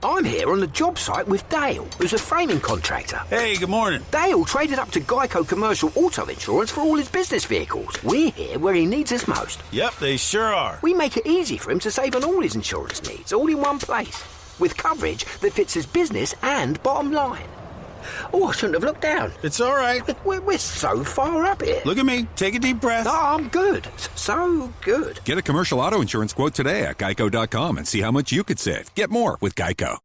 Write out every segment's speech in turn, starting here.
I'm here on the job site with Dale, who's a framing contractor. Hey, good morning. Dale traded up to Geico Commercial Auto Insurance for all his business vehicles. We're here where he needs us most. Yep, they sure are. We make it easy for him to save on all his insurance needs, all in one place, with coverage that fits his business and bottom line. Oh, I shouldn't have looked down. It's all right. We're so far up here. Look at me. Take a deep breath. Oh, I'm good. So good. Get a commercial auto insurance quote today at geico.com and see how much you could save. Get more with Geico.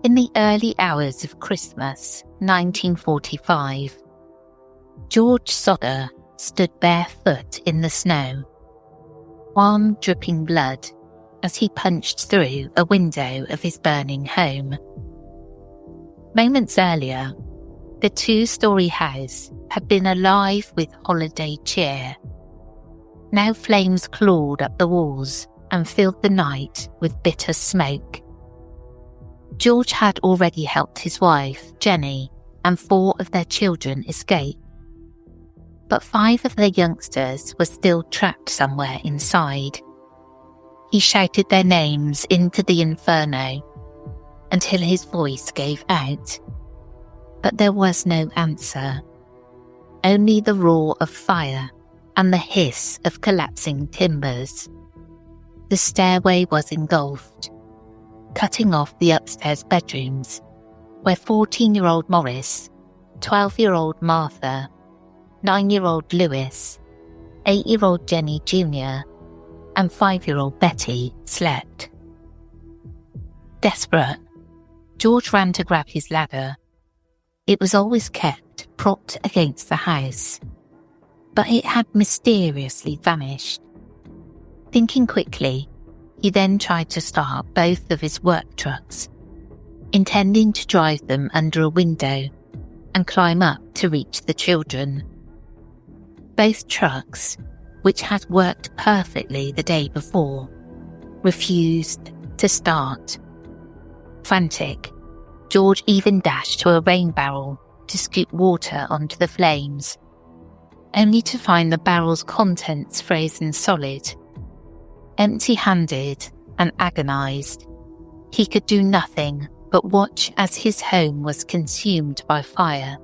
In the early hours of Christmas, 1945, George Sodder stood barefoot in the snow, arm dripping blood as he punched through a window of his burning home. Moments earlier, the two-storey house had been alive with holiday cheer. Now flames clawed up the walls and filled the night with bitter smoke. George had already helped his wife, Jenny, and 4 of their children escape. But 5 of their youngsters were still trapped somewhere inside. He shouted their names into the inferno until his voice gave out. But there was no answer. Only the roar of fire and the hiss of collapsing timbers. The stairway was engulfed, cutting off the upstairs bedrooms, where 14-year-old Morris, 12-year-old Martha, 9-year-old Lewis, 8-year-old Jenny Jr., and 5-year-old Betty slept. Desperate, George ran to grab his ladder. It was always kept propped against the house, but it had mysteriously vanished. Thinking quickly, he then tried to start both of his work trucks, intending to drive them under a window and climb up to reach the children. Both trucks, which had worked perfectly the day before, refused to start. Frantic, George even dashed to a rain barrel to scoop water onto the flames, only to find the barrel's contents frozen solid. Empty-handed and agonised, he could do nothing but watch as his home was consumed by fire,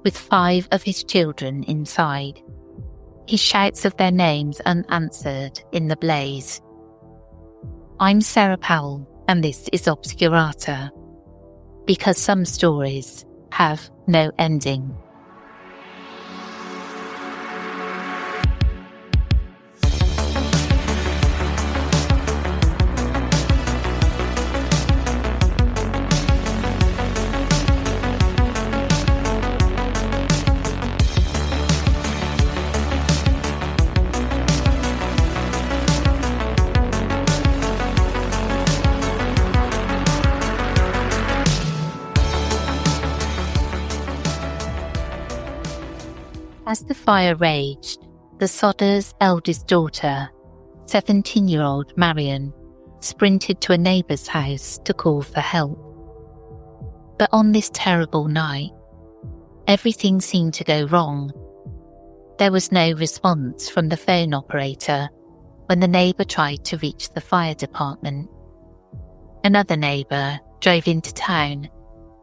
with 5 of his children inside, his shouts of their names unanswered in the blaze. I'm Sarah Powell, and this is Obscurata, because some stories have no ending. As the fire raged, the Sodders' eldest daughter, 17-year-old Marion, sprinted to a neighbour's house to call for help. But on this terrible night, everything seemed to go wrong. There was no response from the phone operator when the neighbour tried to reach the fire department. Another neighbour drove into town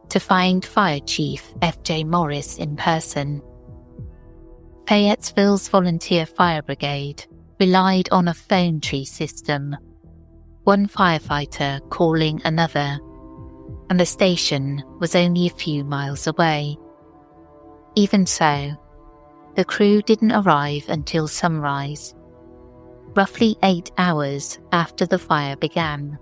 to find Fire Chief F.J. Morris in person. Fayetteville's Volunteer Fire Brigade relied on a phone tree system, one firefighter calling another, and the station was only a few miles away. Even so, the crew didn't arrive until sunrise, roughly 8 hours after the fire began.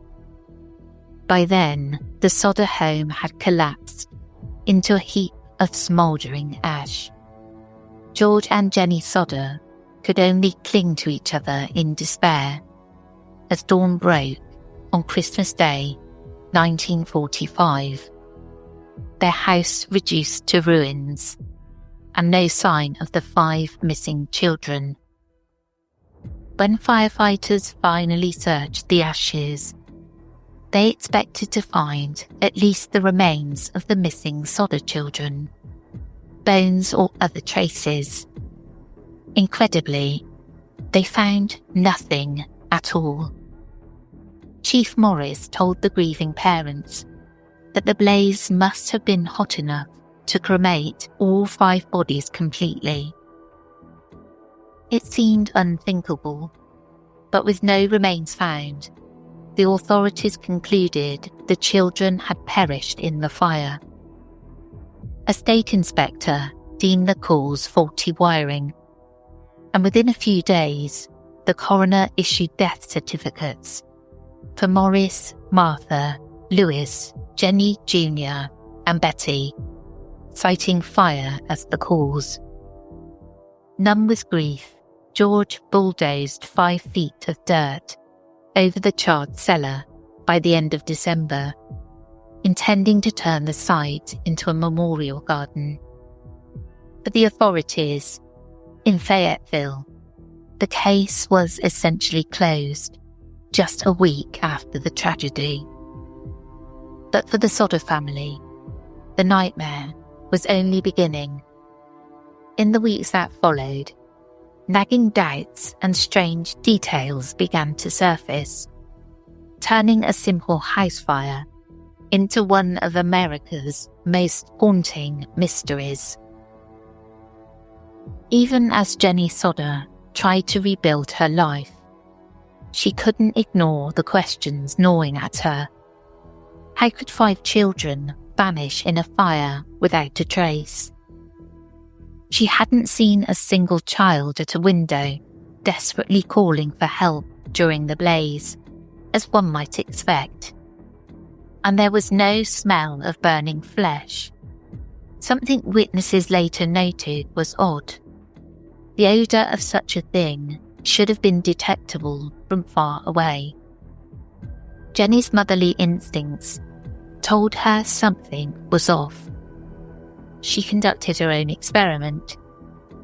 By then, the Sodder home had collapsed into a heap of smouldering ash. George and Jenny Sodder could only cling to each other in despair as dawn broke on Christmas Day, 1945. Their house reduced to ruins, and no sign of the 5 missing children. When firefighters finally searched the ashes, they expected to find at least the remains of the missing Sodder children, bones or other traces. Incredibly, they found nothing at all. Chief Morris told the grieving parents that the blaze must have been hot enough to cremate all 5 bodies completely. It seemed unthinkable, but with no remains found, the authorities concluded the children had perished in the fire. A state inspector deemed the cause faulty wiring, and within a few days, the coroner issued death certificates for Morris, Martha, Lewis, Jenny Jr. and Betty, citing fire as the cause. Numb with grief, George bulldozed 5 feet of dirt over the charred cellar by the end of December, intending to turn the site into a memorial garden. For the authorities in Fayetteville, the case was essentially closed just a week after the tragedy. But for the Sodder family, the nightmare was only beginning. In the weeks that followed, nagging doubts and strange details began to surface, turning a simple house fire into one of America's most haunting mysteries. Even as Jenny Sodder tried to rebuild her life, she couldn't ignore the questions gnawing at her. How could 5 children vanish in a fire without a trace? She hadn't seen a single child at a window, desperately calling for help during the blaze, as one might expect. And there was no smell of burning flesh. Something witnesses later noted was odd. The odour of such a thing should have been detectable from far away. Jenny's motherly instincts told her something was off. She conducted her own experiment,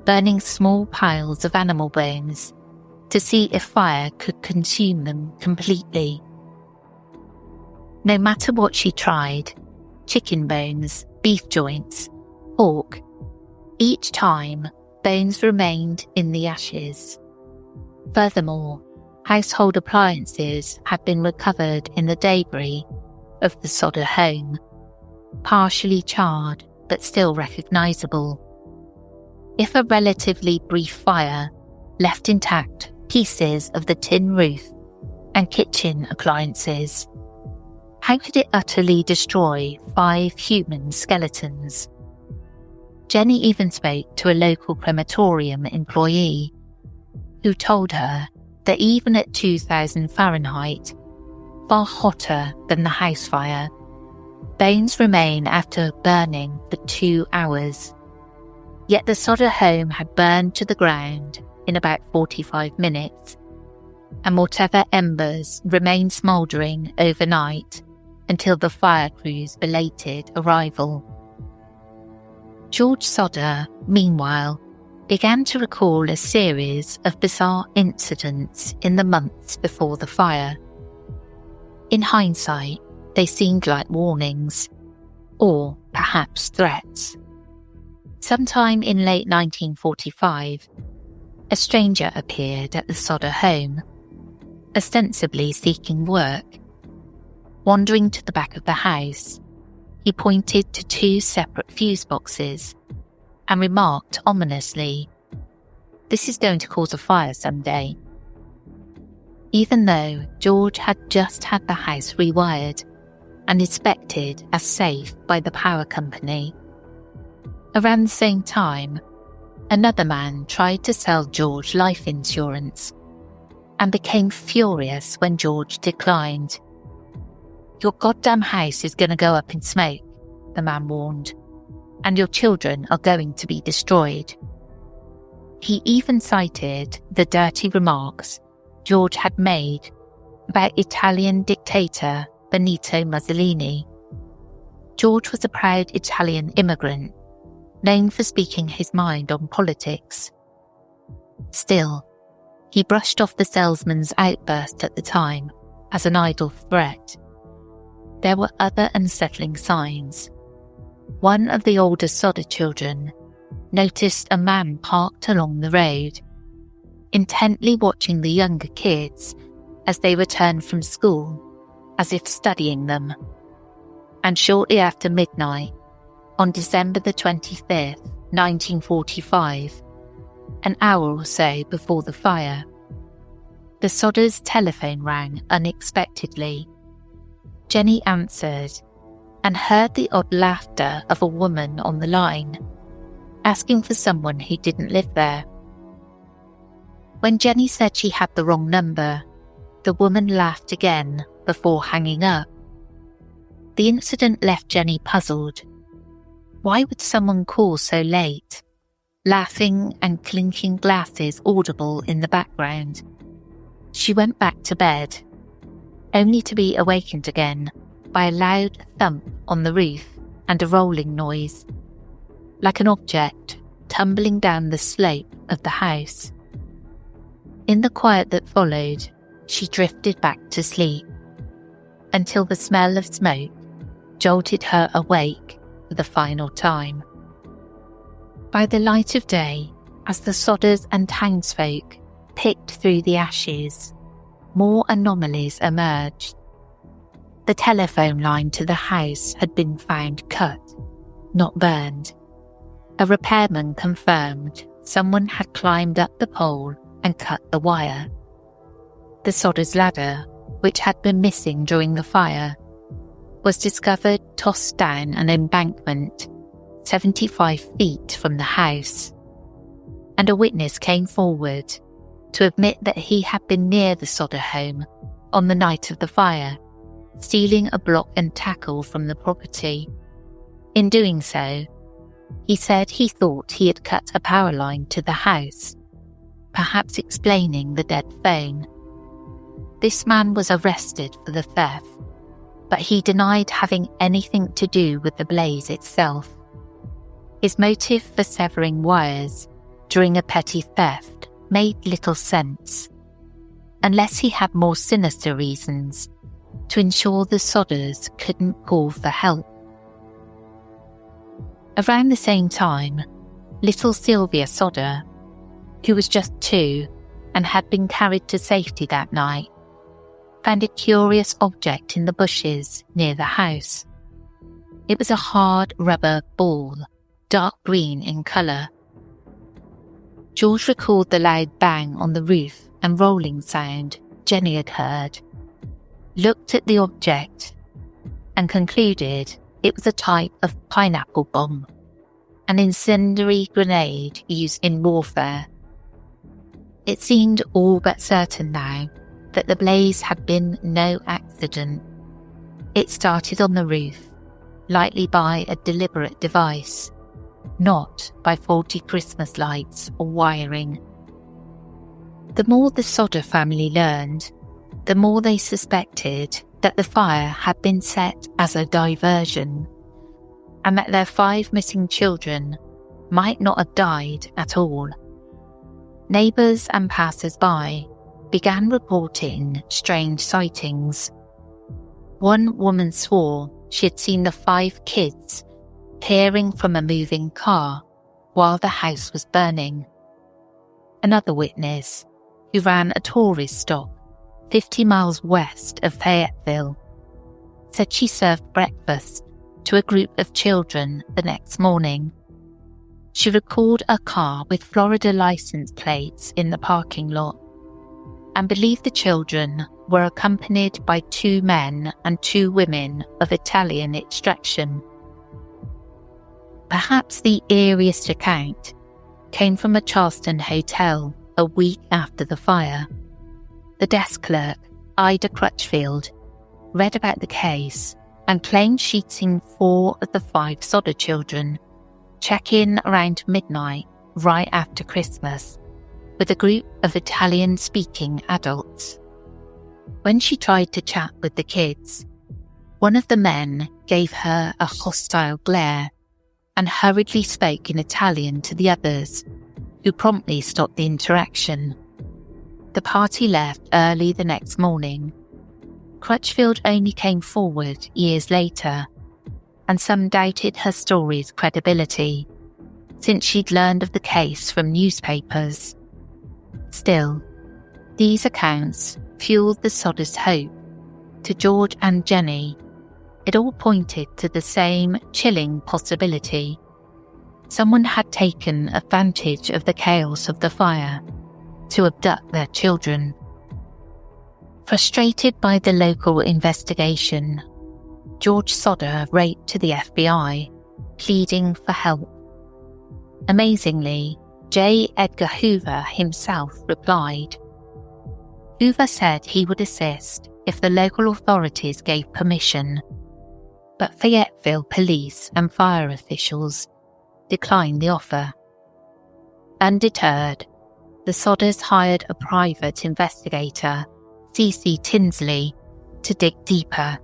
burning small piles of animal bones to see if fire could consume them completely. No matter what she tried, chicken bones, beef joints, pork, each time bones remained in the ashes. Furthermore, household appliances had been recovered in the debris of the Sodder home, partially charred but still recognisable. If a relatively brief fire left intact pieces of the tin roof and kitchen appliances, how could it utterly destroy 5 human skeletons? Jenny even spoke to a local crematorium employee who told her that even at 2000 Fahrenheit, far hotter than the house fire, bones remain after burning for 2 hours. Yet the Sodder home had burned to the ground in about 45 minutes, and whatever embers remained smouldering overnight until the fire crew's belated arrival. George Sodder, meanwhile, began to recall a series of bizarre incidents in the months before the fire. In hindsight, they seemed like warnings, or perhaps threats. Sometime in late 1945, a stranger appeared at the Sodder home, ostensibly seeking work. Wandering to the back of the house, he pointed to 2 separate fuse boxes and remarked ominously, "This is going to cause a fire someday." Even though George had just had the house rewired and inspected as safe by the power company. Around the same time, another man tried to sell George life insurance and became furious when George declined. "Your goddamn house is going to go up in smoke," the man warned, "and your children are going to be destroyed." He even cited the dirty remarks George had made about Italian dictator Benito Mussolini. George was a proud Italian immigrant, known for speaking his mind on politics. Still, he brushed off the salesman's outburst at the time as an idle threat. There were other unsettling signs. One of the older Sodder children noticed a man parked along the road, intently watching the younger kids as they returned from school, as if studying them. And shortly after midnight, on December the 25th, 1945, an hour or so before the fire, the Sodders' telephone rang unexpectedly. Jenny answered and heard the odd laughter of a woman on the line, asking for someone who didn't live there. When Jenny said she had the wrong number, the woman laughed again before hanging up. The incident left Jenny puzzled. Why would someone call so late? Laughing and clinking glasses audible in the background. She went back to bed, only to be awakened again by a loud thump on the roof and a rolling noise, like an object tumbling down the slope of the house. In the quiet that followed, she drifted back to sleep, until the smell of smoke jolted her awake for the final time. By the light of day, as the Sodders and townsfolk picked through the ashes, more anomalies emerged. The telephone line to the house had been found cut, not burned. A repairman confirmed someone had climbed up the pole and cut the wire. The Sodders' ladder, which had been missing during the fire, was discovered tossed down an embankment 75 feet from the house, and a witness came forward to admit that he had been near the Sodder home on the night of the fire, stealing a block and tackle from the property. In doing so, he said he thought he had cut a power line to the house, perhaps explaining the dead phone. This man was arrested for the theft, but he denied having anything to do with the blaze itself. His motive for severing wires during a petty theft made little sense, unless he had more sinister reasons to ensure the Sodders couldn't call for help. Around the same time, little Sylvia Sodder, who was just 2 and had been carried to safety that night, found a curious object in the bushes near the house. It was a hard rubber ball, dark green in colour. George recalled the loud bang on the roof and rolling sound Jenny had heard, looked at the object, and concluded it was a type of pineapple bomb, an incendiary grenade used in warfare. It seemed all but certain now that the blaze had been no accident. It started on the roof, likely by a deliberate device, not by faulty Christmas lights or wiring. The more the Sodder family learned, the more they suspected that the fire had been set as a diversion, and that their 5 missing children might not have died at all. Neighbours and passers-by began reporting strange sightings. One woman swore she had seen the 5 kids peering from a moving car while the house was burning. Another witness, who ran a tourist stop 50 miles west of Fayetteville, said she served breakfast to a group of children the next morning. She recalled a car with Florida license plates in the parking lot and believed the children were accompanied by 2 men and 2 women of Italian extraction. Perhaps the eeriest account came from a Charleston hotel a week after the fire. The desk clerk, Ida Crutchfield, read about the case and claimed she'd seen 4 of the 5 Sodder children check in around midnight right after Christmas with a group of Italian-speaking adults. When she tried to chat with the kids, one of the men gave her a hostile glare and hurriedly spoke in Italian to the others, who promptly stopped the interaction. The party left early the next morning. Crutchfield only came forward years later, and some doubted her story's credibility, since she'd learned of the case from newspapers. Still, these accounts fueled the Sodders' hope. To George and Jenny, it all pointed to the same chilling possibility. Someone had taken advantage of the chaos of the fire to abduct their children. Frustrated by the local investigation, George Sodder wrote to the FBI, pleading for help. Amazingly, J. Edgar Hoover himself replied. Hoover said he would assist if the local authorities gave permission, but Fayetteville police and fire officials declined the offer. Undeterred, the Sodders hired a private investigator, C.C. Tinsley, to dig deeper.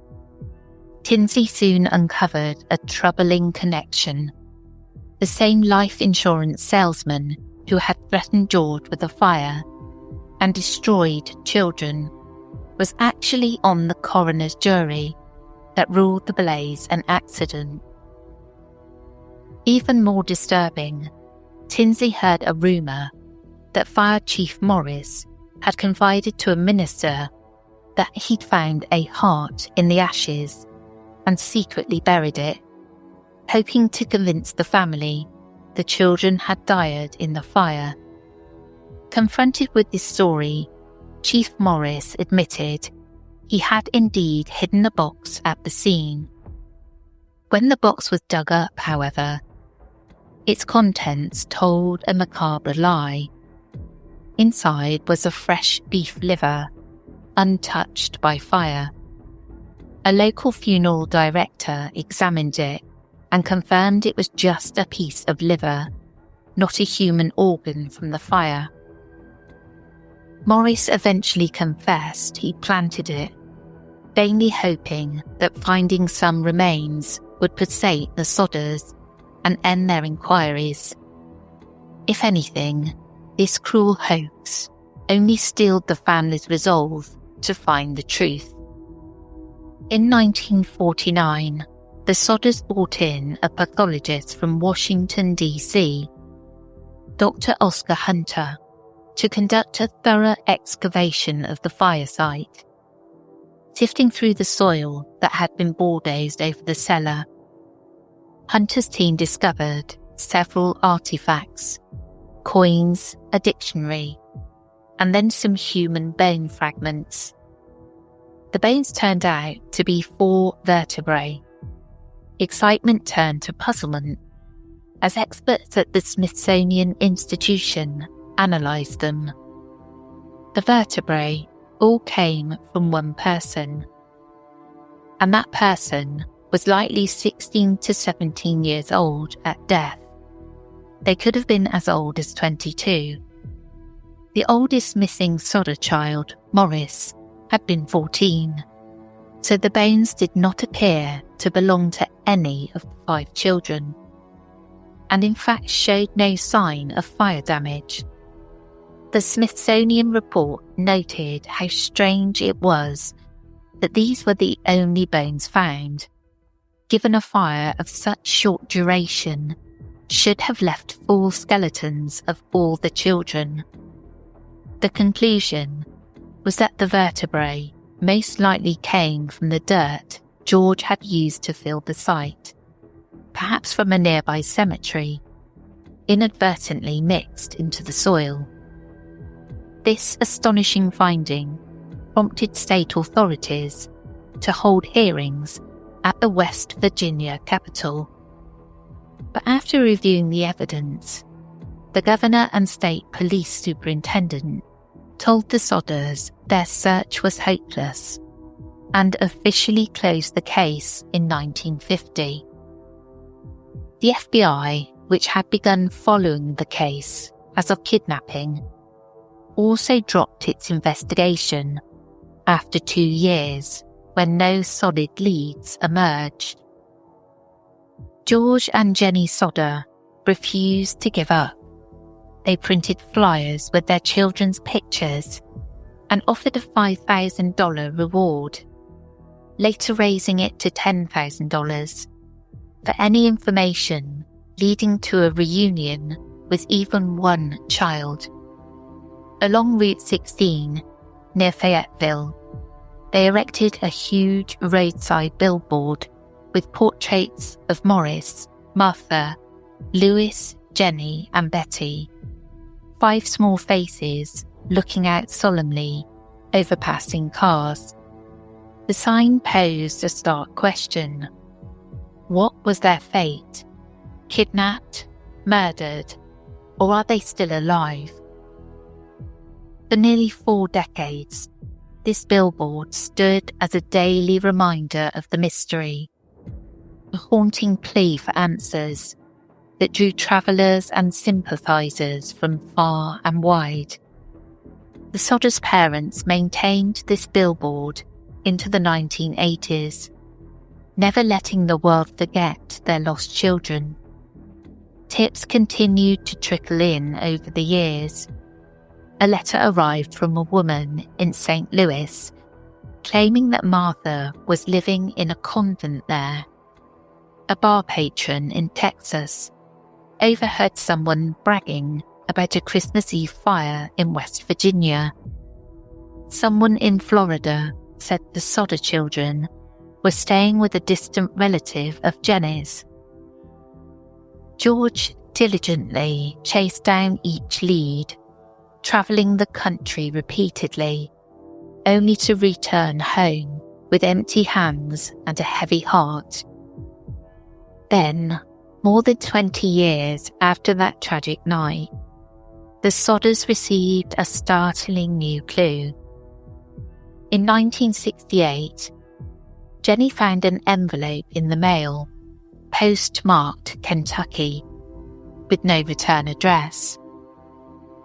Tinsley soon uncovered a troubling connection. The same life insurance salesman who had threatened George with a fire and destroyed children was actually on the coroner's jury that ruled the blaze an accident. Even more disturbing, Tinsley heard a rumour that Fire Chief Morris had confided to a minister that he'd found a heart in the ashes and secretly buried it, hoping to convince the family the children had died in the fire. Confronted with this story, Chief Morris admitted he had indeed hidden a box at the scene. When the box was dug up, however, its contents told a macabre lie. Inside was a fresh beef liver, untouched by fire. A local funeral director examined it and confirmed it was just a piece of liver, not a human organ from the fire. Morris eventually confessed he planted it, vainly hoping that finding some remains would persuade the Sodders and end their inquiries. If anything, this cruel hoax only steeled the family's resolve to find the truth. In 1949, the Sodders brought in a pathologist from Washington, D.C., Dr. Oscar Hunter, to conduct a thorough excavation of the fire site. Sifting through the soil that had been bulldozed over the cellar, Hunter's team discovered several artifacts, coins, a dictionary, and then some human bone fragments. The bones turned out to be 4 vertebrae. Excitement turned to puzzlement as experts at the Smithsonian Institution analysed them. The vertebrae all came from one person, and that person was likely 16 to 17 years old at death. They could have been as old as 22. The oldest missing Sodder child, Morris, had been 14, so the bones did not appear to belong to any of the 5 children, and in fact showed no sign of fire damage. The Smithsonian report noted how strange it was that these were the only bones found, given a fire of such short duration should have left full skeletons of all the children. The conclusion was that the vertebrae most likely came from the dirt George had used to fill the site, perhaps from a nearby cemetery, inadvertently mixed into the soil. This astonishing finding prompted state authorities to hold hearings at the West Virginia Capitol. But after reviewing the evidence, the governor and state police superintendent told the Sodders their search was hopeless and officially closed the case in 1950. The FBI, which had begun following the case as of kidnapping, also dropped its investigation after 2 years when no solid leads emerged. George and Jenny Sodder refused to give up. They printed flyers with their children's pictures and offered a $5,000 reward, later raising it to $10,000 for any information leading to a reunion with even one child. Along Route 16, near Fayetteville, they erected a huge roadside billboard with portraits of Morris, Martha, Louis, Jenny, and Betty. 5 small faces looking out solemnly over passing cars. The sign posed a stark question. What was their fate? Kidnapped? Murdered? Or are they still alive? For nearly 4 decades, this billboard stood as a daily reminder of the mystery, a haunting plea for answers that drew travellers and sympathisers from far and wide. The Sodders' parents maintained this billboard into the 1980s, never letting the world forget their lost children. Tips continued to trickle in over the years. A letter arrived from a woman in St. Louis claiming that Martha was living in a convent there. A bar patron in Texas overheard someone bragging about a Christmas Eve fire in West Virginia. Someone in Florida said the Sodder children were staying with a distant relative of Jenny's. George diligently chased down each lead, travelling the country repeatedly, only to return home with empty hands and a heavy heart. Then, more than 20 years after that tragic night, the Sodders received a startling new clue. In 1968, Jenny found an envelope in the mail, postmarked Kentucky, with no return address.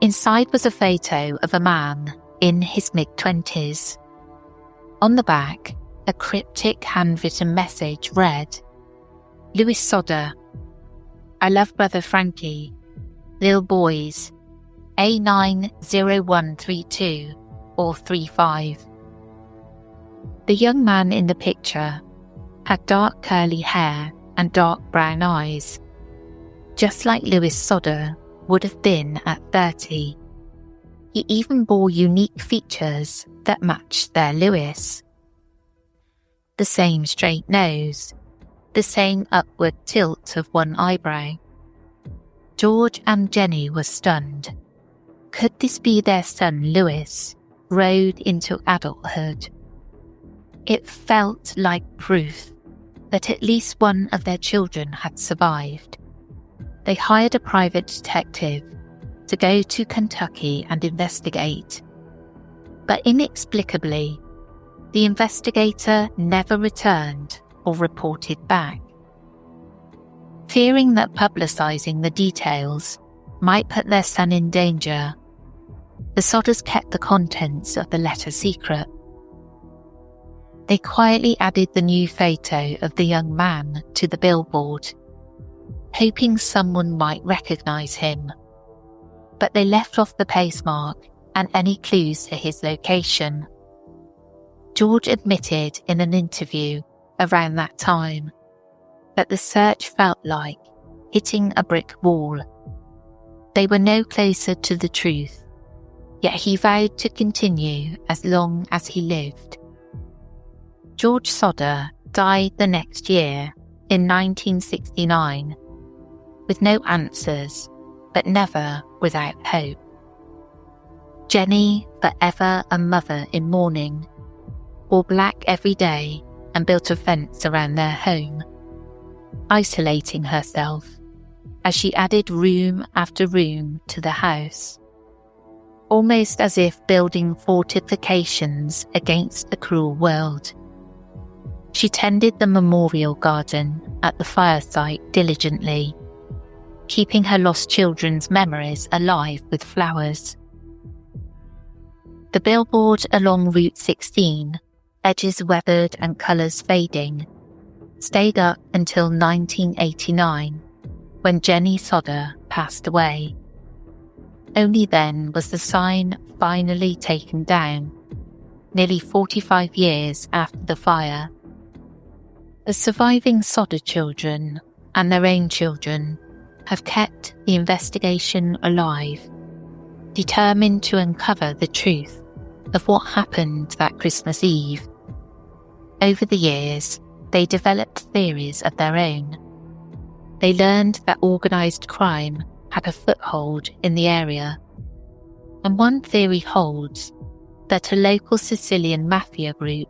Inside was a photo of a man in his mid-20s. On the back, a cryptic handwritten message read, "Louis Sodder, I love brother Frankie, little boys, A90132 or 35. The young man in the picture had dark curly hair and dark brown eyes, just like Louis Sodder would have been at 30. He even bore unique features that matched their Louis. The same straight nose, the same upward tilt of one eyebrow. George and Jenny were stunned. Could this be their son Louis, rode into adulthood? It felt like proof that at least one of their children had survived. They hired a private detective to go to Kentucky and investigate. But inexplicably, the investigator never returned or reported back. Fearing that publicising the details might put their son in danger, the Sodders kept the contents of the letter secret. They quietly added the new photo of the young man to the billboard, hoping someone might recognise him. But they left off the postmark and any clues to his location. George admitted in an interview around that time that the search felt like hitting a brick wall. They were no closer to the truth, yet he vowed to continue as long as he lived. George Sodder died the next year in 1969 with no answers, but never without hope. Jenny, forever a mother in mourning, wore black every day and built a fence around their home, isolating herself as she added room after room to the house, almost as if building fortifications against the cruel world. She tended the memorial garden at the fire site diligently, keeping her lost children's memories alive with flowers. The billboard along Route 16, edges weathered and colours fading, stayed up until 1989, when Jenny Sodder passed away. Only then was the sign finally taken down, nearly 45 years after the fire. The surviving Sodder children and their own children have kept the investigation alive, determined to uncover the truth of what happened that Christmas Eve. Over the years, they developed theories of their own. They learned that organised crime had a foothold in the area. And one theory holds that a local Sicilian mafia group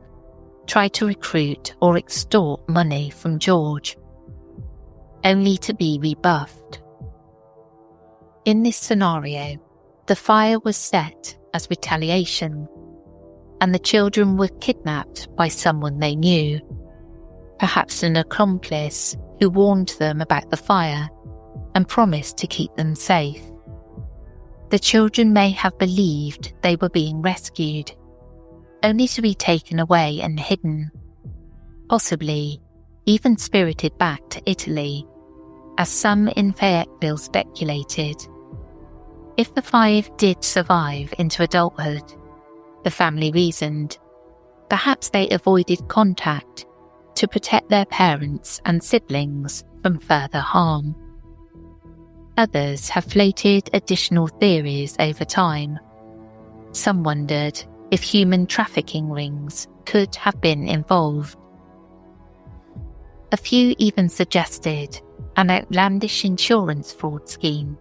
tried to recruit or extort money from George, only to be rebuffed. In this scenario, the fire was set as retaliation, and the children were kidnapped by someone they knew, perhaps an accomplice who warned them about the fire and promised to keep them safe. The children may have believed they were being rescued, only to be taken away and hidden, possibly even spirited back to Italy, as some in Fayetteville speculated. If the 5 did survive into adulthood, the family reasoned, perhaps they avoided contact to protect their parents and siblings from further harm. Others have floated additional theories over time. Some wondered if human trafficking rings could have been involved. A few even suggested an outlandish insurance fraud scheme.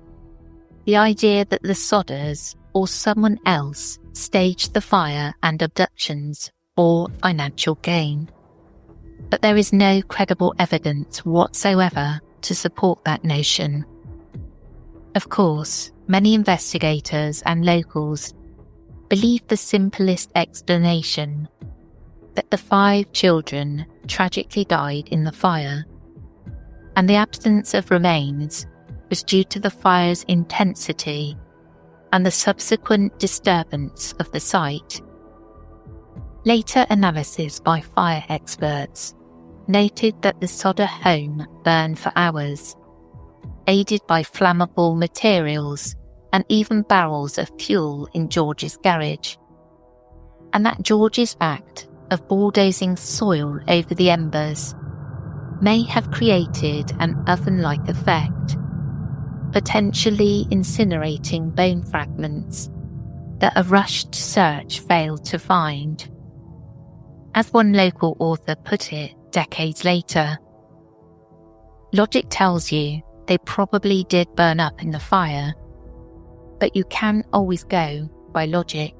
The idea that the Sodders or someone else staged the fire and abductions for financial gain. But there is no credible evidence whatsoever to support that notion. Of course, many investigators and locals believe the simplest explanation, that the 5 children tragically died in the fire, and the absence of remains was due to the fire's intensity and the subsequent disturbance of the site. Later analysis by fire experts noted that the Sodder home burned for hours, aided by flammable materials and even barrels of fuel in George's garage, and that George's act of bulldozing soil over the embers may have created an oven-like effect, potentially incinerating bone fragments that a rushed search failed to find. As one local author put it decades later, logic tells you they probably did burn up in the fire, but you can't always go by logic.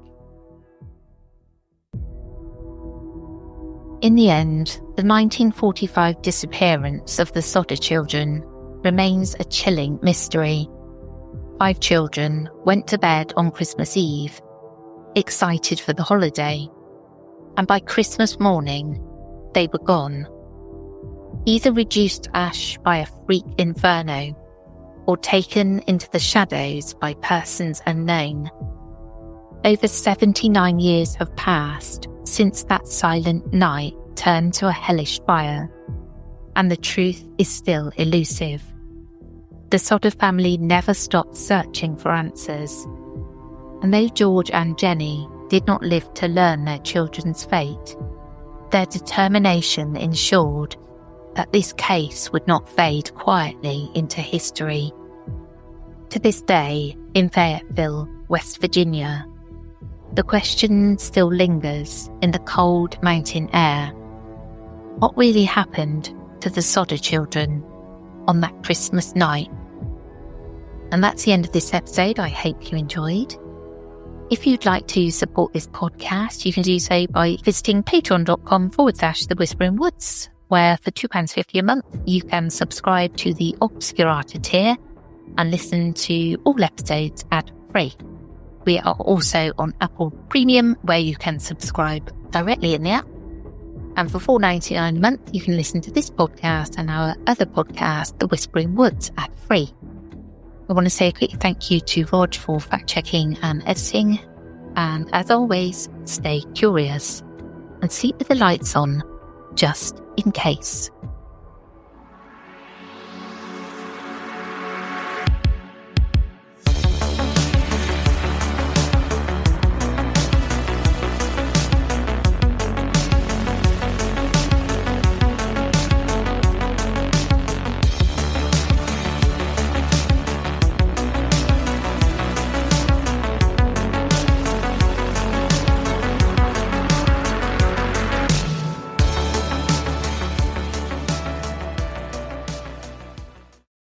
In the end, the 1945 disappearance of the Sodder children remains a chilling mystery. 5 children went to bed on Christmas Eve, excited for the holiday, and by Christmas morning, they were gone. Either reduced to ash by a freak inferno, or taken into the shadows by persons unknown. Over 79 years have passed since that silent night turned to a hellish fire, and the truth is still elusive. The Sodder family never stopped searching for answers, and though George and Jenny did not live to learn their children's fate, their determination ensured that this case would not fade quietly into history. To this day, in Fayetteville, West Virginia, the question still lingers in the cold mountain air. What really happened to the Sodder children on that Christmas night? And that's the end of this episode. I hope you enjoyed. If you'd like to support this podcast, you can do so by visiting patreon.com/The Whispering Woods, where for £2.50 a month, you can subscribe to the Obscurata tier and listen to all episodes ad-free. We are also on Apple Premium, where you can subscribe directly in the app. And for $4.99 a month, you can listen to this podcast and our other podcast, The Whispering Woods, ad-free. I want to say a quick thank you to Rog for fact-checking and editing. And as always, stay curious and sleep with the lights on, just in case.